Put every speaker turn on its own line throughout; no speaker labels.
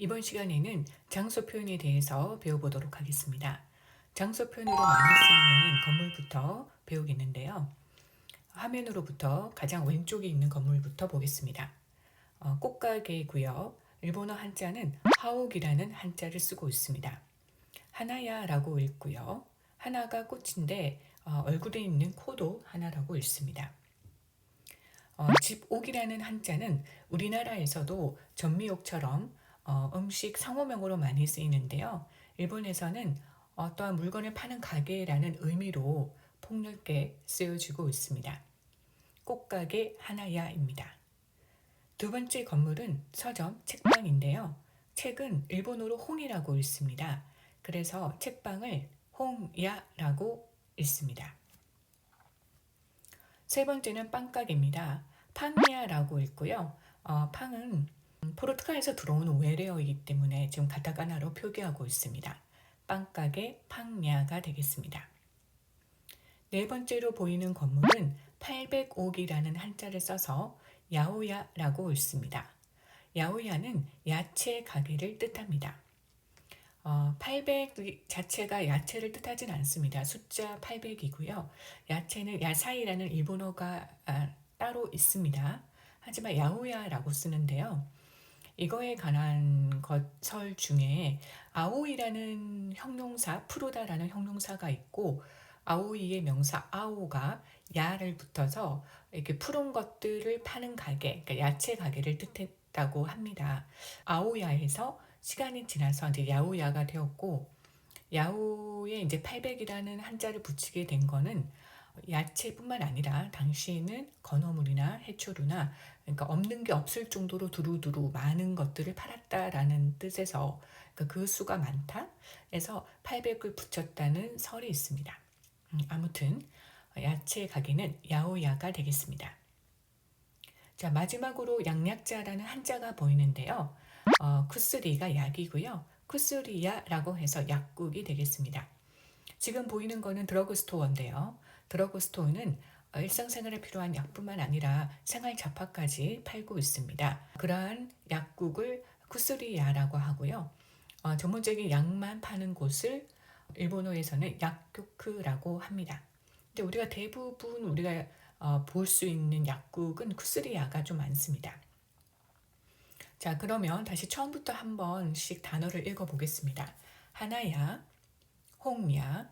이번 시간에는 장소 표현에 대해서 배워보도록 하겠습니다. 장소 표현으로 많이 쓰이는 건물부터 배우겠는데요. 화면으로부터 가장 왼쪽에 있는 건물부터 보겠습니다. 꽃가게고요. 일본어 한자는 하옥이라는 한자를 쓰고 있습니다. 하나야라고 읽고요. 하나가 꽃인데 얼굴에 있는 코도 하나라고 읽습니다. 집옥이라는 한자는 우리나라에서도 전미옥처럼 음식 상호명으로 많이 쓰이는데요. 일본에서는 어떠한 물건을 파는 가게라는 의미로 폭넓게 쓰여지고 있습니다. 꽃가게 하나야입니다. 두 번째 건물은 서점, 책방인데요. 책은 일본어로 홍이라고 읽습니다. 그래서 책방을 홍야라고 읽습니다. 세 번째는 빵가게입니다. 팡야라고 읽고요. 팡은 포르투갈에서 들어온 외래어이기 때문에 지금 가타카나로 표기하고 있습니다. 빵가게 팡야가 되겠습니다. 네 번째로 보이는 건물은 805기라는 한자를 써서 야오야라고 읽습니다. 야오야는 야채 가게를 뜻합니다. 800 자체가 야채를 뜻하진 않습니다. 숫자 800이고요. 야채는 야사이라는 일본어가 따로 있습니다. 하지만 야오야라고 쓰는데요. 이거에 관한 것설 중에 아오이라는 형용사, 푸르다라는 형용사가 있고 아오이의 명사 아오가 야를 붙어서 이렇게 푸른 것들을 파는 가게, 그러니까 야채 가게를 뜻했다고 합니다. 아오야에서 시간이 지나서 이제 야오야가 되었고 야오에 이제 800이라는 한자를 붙이게 된 거는 야채뿐만 아니라 당시에는 건어물이나 해초류나 그러니까 없는 게 없을 정도로 두루두루 많은 것들을 팔았다라는 뜻에서 그러니까 그 수가 많다 해서 800을 붙였다는 설이 있습니다. 아무튼 야채 가게는 야오야가 되겠습니다. 자, 마지막으로 양약자라는 한자가 보이는데요. 쿠스리가 약이고요. 쿠스리야라고 해서 약국이 되겠습니다. 지금 보이는 거는 드러그스토어인데요. 드러그스토어는 일상생활에 필요한 약뿐만 아니라 생활 잡화까지 팔고 있습니다. 그러한 약국을 쿠스리야라고 하고요. 전문적인 약만 파는 곳을 일본어에서는 약교크라고 합니다. 근데 우리가 대부분 우리가 볼 수 있는 약국은 쿠스리야가 좀 많습니다. 자, 그러면 다시 처음부터 한 번씩 단어를 읽어보겠습니다. 하나야, 홍야,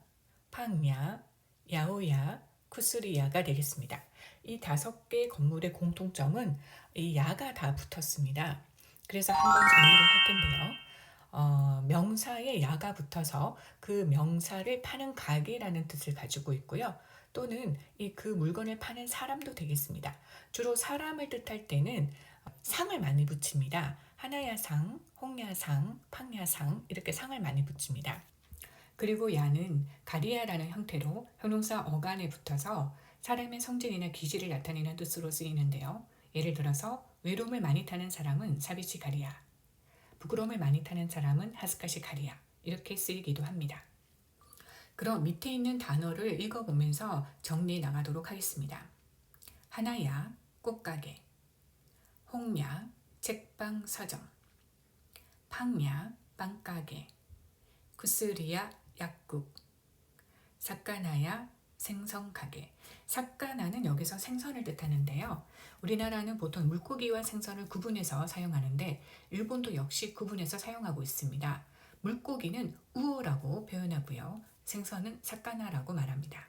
팡야, 야오야, 쿠스리야가 되겠습니다. 이 5개 건물의 공통점은 이 야가 다 붙었습니다. 그래서 한번 정리를 할 텐데요. 명사에 야가 붙어서 그 명사를 파는 가게라는 뜻을 가지고 있고요. 또는 그 물건을 파는 사람도 되겠습니다. 주로 사람을 뜻할 때는 상을 많이 붙입니다. 하나야상, 홍야상, 팡야상 이렇게 상을 많이 붙입니다. 그리고 야는 가리야라는 형태로 형용사 어간에 붙어서 사람의 성질이나 기질을 나타내는 뜻으로 쓰이는데요. 예를 들어서 외로움을 많이 타는 사람은 사비치 가리야, 부끄러움을 많이 타는 사람은 하스카시 가리야 이렇게 쓰이기도 합니다. 그럼 밑에 있는 단어를 읽어보면서 정리해 나가도록 하겠습니다. 하나야, 꽃가게, 홍야, 책방 서점, 팡야, 빵가게, 쿠스리야, 약국, 사카나야, 생선가게. 사카나는 여기서 생선을 뜻하는데요. 우리나라는 보통 물고기와 생선을 구분해서 사용하는데 일본도 역시 구분해서 사용하고 있습니다. 물고기는 우오라고 표현하고요. 생선은 사카나라고 말합니다.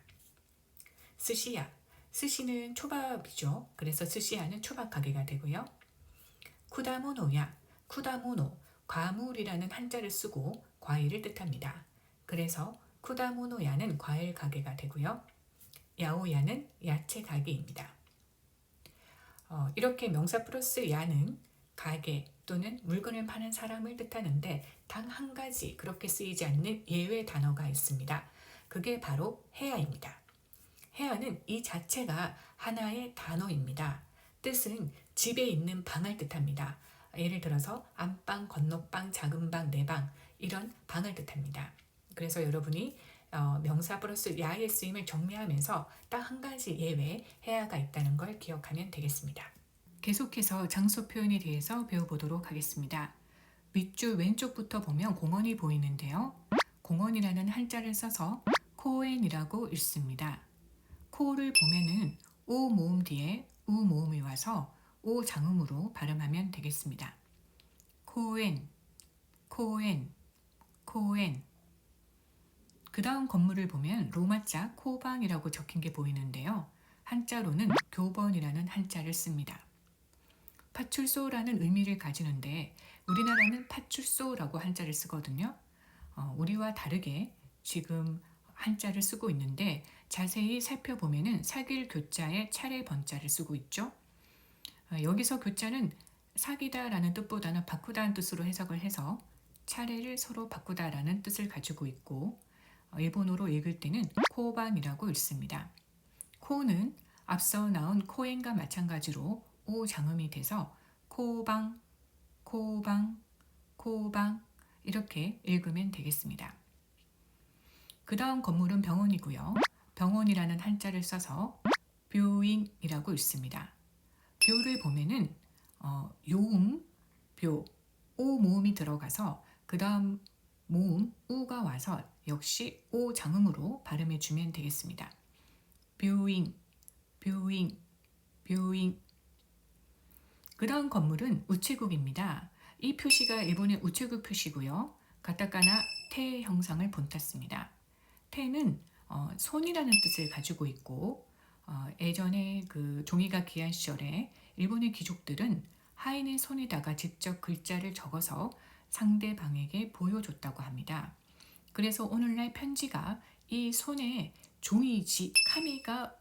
스시야. 스시는 초밥이죠. 그래서 스시야는 초밥 가게가 되고요. 쿠다모노야. 쿠다모노, 과물이라는 한자를 쓰고 과일을 뜻합니다. 그래서 쿠다모노야는 과일 가게가 되고요. 야오야는 야채 가게입니다. 이렇게 명사 플러스 야는 가게 또는 물건을 파는 사람을 뜻하는데 단 한 가지 그렇게 쓰이지 않는 예외 단어가 있습니다. 그게 바로 해야입니다. 해야는 이 자체가 하나의 단어입니다. 뜻은 집에 있는 방을 뜻합니다. 예를 들어서 안방, 건너방, 작은 방, 내방 이런 방을 뜻합니다. 그래서 여러분이 명사 플러스 야의 쓰임을 정리하면서 딱 한 가지 예외 해야가 있다는 걸 기억하면 되겠습니다. 계속해서 장소 표현에 대해서 배워보도록 하겠습니다. 밑줄 왼쪽부터 보면 공원이 보이는데요. 공원이라는 한자를 써서 코엔이라고 읽습니다. 코를 보면은 오 모음 뒤에 우 모음이 와서 오 장음으로 발음하면 되겠습니다. 코엔, 코엔, 코엔. 그 다음 건물을 보면 로마자 코방이라고 적힌 게 보이는데요. 한자로는 교번이라는 한자를 씁니다. 파출소라는 의미를 가지는데 우리나라는 파출소라고 한자를 쓰거든요. 우리와 다르게 지금 한자를 쓰고 있는데 자세히 살펴보면은 사귈 교자에 차례 번자를 쓰고 있죠. 여기서 교자는 사귀다라는 뜻보다는 바꾸다는 뜻으로 해석을 해서 차례를 서로 바꾸다라는 뜻을 가지고 있고 일본어로 읽을 때는 코반이라고 읽습니다. 코는 앞서 나온 코엔과 마찬가지로 오 장음이 돼서 코방, 코방, 코방 이렇게 읽으면 되겠습니다. 그 다음 건물은 병원이고요. 병원이라는 한자를 써서 뷰잉이라고 읽습니다. 뷰를 보면은 요음, 뷰, 오 모음이 들어가서 그 다음 모음 우가 와서 역시 오 장음으로 발음해 주면 되겠습니다. 뷰잉, 뷰잉, 뷰잉. 그 다음 건물은 우체국입니다. 이 표시가 일본의 우체국 표시고요. 가타카나 테 형상을 본땄습니다. 테는 손이라는 뜻을 가지고 있고 예전에 그 종이가 귀한 시절에 일본의 귀족들은 하인의 손에다가 직접 글자를 적어서 상대방에게 보여줬다고 합니다. 그래서 오늘날 편지가 이 손에 종이지, 카미가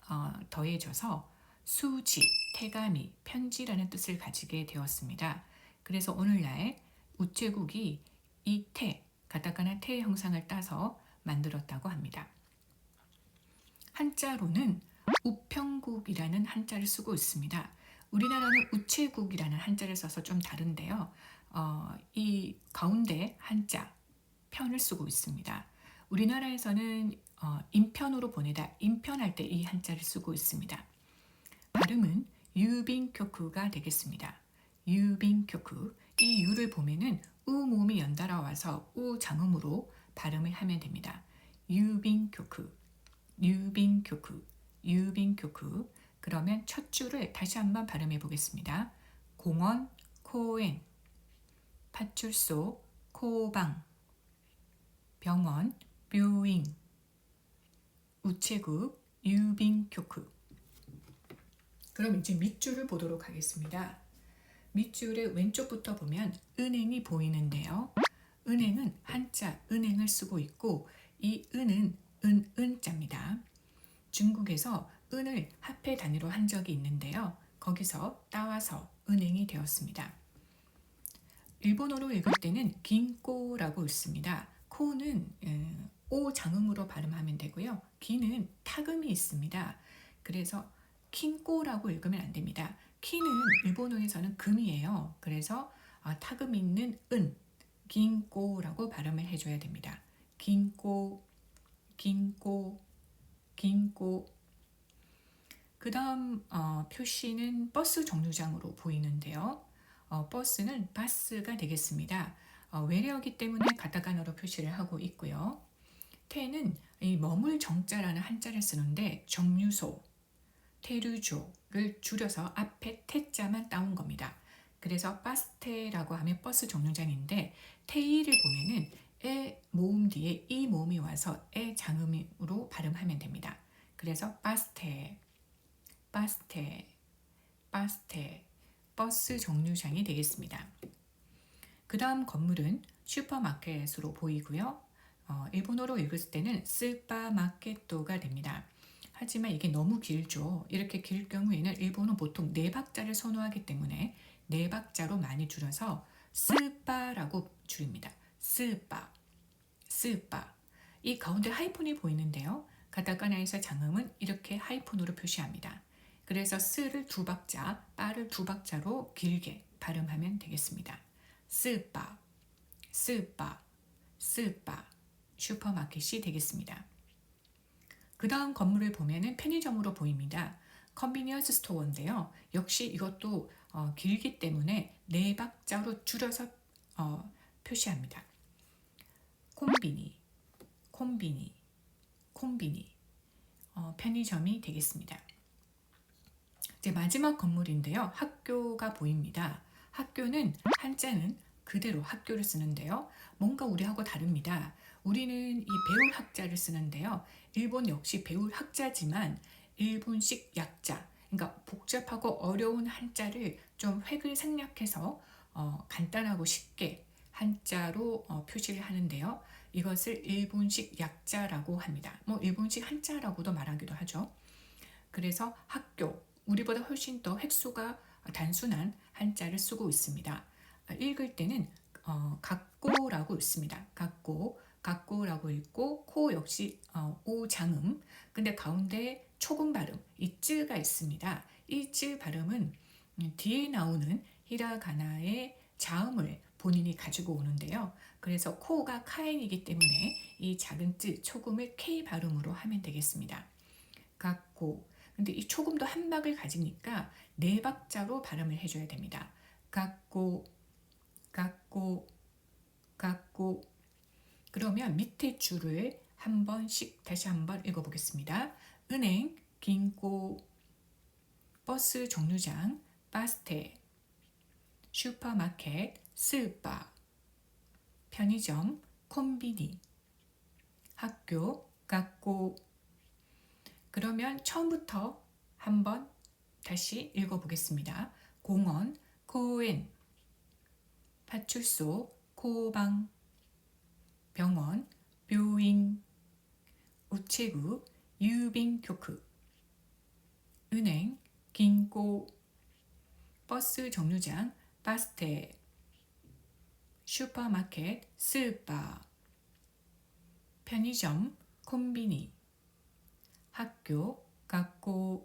더해져서 수지, 태가미, 편지라는 뜻을 가지게 되었습니다. 그래서 오늘날 우체국이 이 테, 가타카나 테 형상을 따서 만들었다고 합니다. 한자로는 우평국이라는 한자를 쓰고 있습니다. 우리나라는 우체국이라는 한자를 써서 좀 다른데요. 이 가운데 한자, 편을 쓰고 있습니다. 우리나라에서는 인편으로 보내다, 인편할 때 이 한자를 쓰고 있습니다. 발음은 유빈교쿠가 되겠습니다. 유빈교쿠. 이 유를 보면은 우 모음이 연달아 와서 우 장음으로 발음을 하면 됩니다. 유빈교쿠, 유빈교쿠, 유빈교쿠. 그러면 첫 줄을 다시 한번 발음해 보겠습니다. 공원, 코엔, 파출소, 코방, 병원, 뷰잉, 우체국, 유빈교쿠. 그럼 이제 밑줄을 보도록 하겠습니다. 밑줄의 왼쪽부터 보면 은행이 보이는데요. 은행은 한자 은행을 쓰고 있고 이 은은 은자입니다. 중국에서 은을 화폐 단위로 한 적이 있는데요. 거기서 따와서 은행이 되었습니다. 일본어로 읽을 때는 긴꼬라고 읽습니다. 코는 오 장음으로 발음하면 되고요. 기는 타금이 있습니다. 그래서 킹꼬라고 읽으면 안 됩니다. 키는 일본어에서는 금이에요. 그래서 타금 있는 은, 긴꼬라고 발음을 해줘야 됩니다. 긴꼬, 긴꼬, 긴꼬. 그 다음 표시는 버스 정류장으로 보이는데요. 버스는 바스가 되겠습니다. 외래어기 때문에 가타카나로 표시를 하고 있고요. 테는 이 머물 정자라는 한자를 쓰는데 정류소, 테르조를 줄여서 앞에 태자만 따온 겁니다. 그래서 바스테라고 하면 버스 정류장인데 테이를 보면은 에 모음 뒤에 이 모음이 와서 에 장음으로 발음하면 됩니다. 그래서 바스테, 바스테, 바스테, 버스 정류장이 되겠습니다. 그 다음 건물은 슈퍼마켓으로 보이고요. 일본어로 읽을 때는 스파마켓도가 됩니다. 하지만 이게 너무 길죠. 이렇게 길 경우에는 일본은 보통 네 박자를 선호하기 때문에 네 박자로 많이 줄여서 스파라고 줄입니다. 스파, 스파. 이 가운데 하이픈이 보이는데요. 가타카나에서 장음은 이렇게 하이픈으로 표시합니다. 그래서 스를 두 박자, 빠를 두 박자로 길게 발음하면 되겠습니다. 스파, 스파, 스파, 슈퍼마켓이 되겠습니다. 그 다음 건물을 보면은 편의점으로 보입니다. 컨비니언스 스토어인데요. 역시 이것도 길기 때문에 네 박자로 줄여서 표시합니다. 콤비니, 콤비니, 콤비니. 편의점이 되겠습니다. 이제 마지막 건물인데요. 학교가 보입니다. 학교는 한자는 그대로 학교를 쓰는데요. 뭔가 우리하고 다릅니다. 우리는 이 배울 학자를 쓰는데요. 일본 역시 배울 학자지만 일본식 약자, 그러니까 복잡하고 어려운 한자를 좀 획을 생략해서 간단하고 쉽게 한자로 표시를 하는데요. 이것을 일본식 약자라고 합니다. 뭐 일본식 한자라고도 말하기도 하죠. 그래서 학교, 우리보다 훨씬 더 획수가 단순한 한자를 쓰고 있습니다. 읽을 때는 각고라고 읽습니다. 각고, 각고라고 읽고 코 역시 오장음. 근데 가운데 초금 발음, 이쯔가 있습니다. 이쯔 발음은 뒤에 나오는 히라가나의 자음을 본인이 가지고 오는데요. 그래서 코가 카엔이기 때문에 이 작은 쯔, 초금을 K 발음으로 하면 되겠습니다. 각고. 근데 이 초금도 한 박을 가지니까 네 박자로 발음을 해줘야 됩니다. 각고, 각고, 각고. 그러면 밑에 줄을 한 번씩 다시 한번 읽어보겠습니다. 은행, 긴코, 버스 정류장, 바스테, 슈퍼마켓, 스파, 편의점, 콤비니, 학교, 각고. 그러면 처음부터 한번 다시 읽어보겠습니다. 공원, 코엔, 파출소, 코방, 병원, 묘인, 우체국, 유빙교크, 은행, 긴코, 버스 정류장, 바스테, 슈퍼마켓, 스파, 편의점, 콤비니, 학교, 학고,